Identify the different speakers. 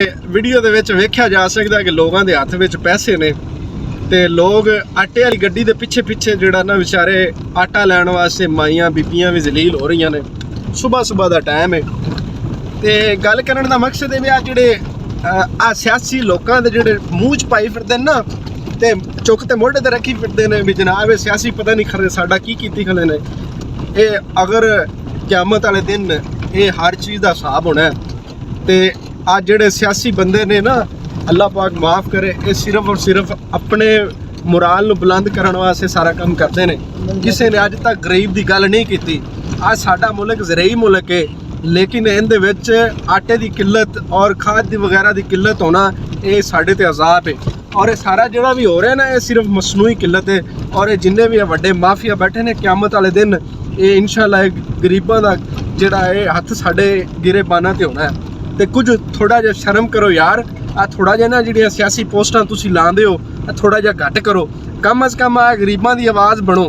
Speaker 1: Video ਦੇ ਵਿੱਚ ਵੇਖਿਆ ਜਾ ਸਕਦਾ ਕਿ ਲੋਕਾਂ ਦੇ ਹੱਥ ਵਿੱਚ ਪੈਸੇ ਨੇ ਤੇ ਲੋਕ ਆਟੇ ਵਾਲੀ ਗੱਡੀ ਦੇ ਪਿੱਛੇ ਜਿਹੜਾ ਨਾ ਵਿਚਾਰੇ ਆਟਾ ਲੈਣ ਵਾਸਤੇ ਮਾਈਆਂ ਬੀਬੀਆਂ ਵੀ ਜ਼ਲੀਲ ਹੋ ਰਹੀਆਂ ਨੇ। ਸਵੇਰ ਦਾ ਟਾਈਮ ਹੈ ਤੇ ਗੱਲ ਕਰਨ ਦਾ ਮਕਸਦ ਇਹ ਵੀ ਆ ਜਿਹੜੇ ਆ ਸਿਆਸੀ ਲੋਕਾਂ ਦੇ ਜਿਹੜੇ ਮੂੰਹ 'ਚ ਪਾਈ ਫਿਰਦੇ ਨੇ ਨਾ ਤੇ ਚੁੱਕ ਤੇ ਮੋਢੇ ਤੇ ਰੱਖੀ ਫਿਰਦੇ ਨੇ ਵੀ ਜਨਾਬ ਇਹ ਸਿਆਸੀ ਪਤਾ ਨਹੀਂ ਖਰੇ ਸਾਡਾ ਕੀ ਕੀਤੀ ਖਲੇ ਨੇ। ਇਹ ਅਗਰ ਕਿਆਮਤ ਵਾਲੇ ਦਿਨ ਇਹ ਹਰ ਚੀਜ਼ ਦਾ ਹਿਸਾਬ ਹੋਣਾ ਤੇ आज जेडे सियासी बंदे ने ना अल्लाह पाक माफ़ करे ये सिर्फ और सिर्फ अपने मुराल बुलंद करने वास्ते सारा काम करते हैं। किसी ने अज तक गरीब की गल नहीं की। आज साडा मुल्क ज़रई मुल्क है लेकिन इहदे विच आटे की किल्लत और खाद की वगैरह की किल्लत होना ये साडे ते अजाब है। और ये सारा जोड़ा भी हो रहा है ना ये सिर्फ मसनूई किल्लत है। और ये जिन्ने भी वड्डे माफिया बैठे ने क़यामत वाले दिन ये इंशाअल्लाह गरीबां दा जिहड़ा है हत्थ साडे गिरेबानां ते होना है। ਤੇ ਕੁਝ ਥੋੜਾ ਜਿਹਾ ਸ਼ਰਮ ਕਰੋ ਯਾਰ। ਆ ਥੋੜਾ ਜਿਹਾ ਨਾ ਜਿਹੜੀਆਂ ਸਿਆਸੀ ਪੋਸਟਾਂ ਤੁਸੀਂ ਲਾਉਂਦੇ ਹੋ ਥੋੜਾ ਜਿਹਾ ਘੱਟ ਕਰੋ। ਕਮ ਅਜ਼ ਕਮ ਆ ਗਰੀਬਾਂ ਦੀ ਆਵਾਜ਼ ਬਣੋ।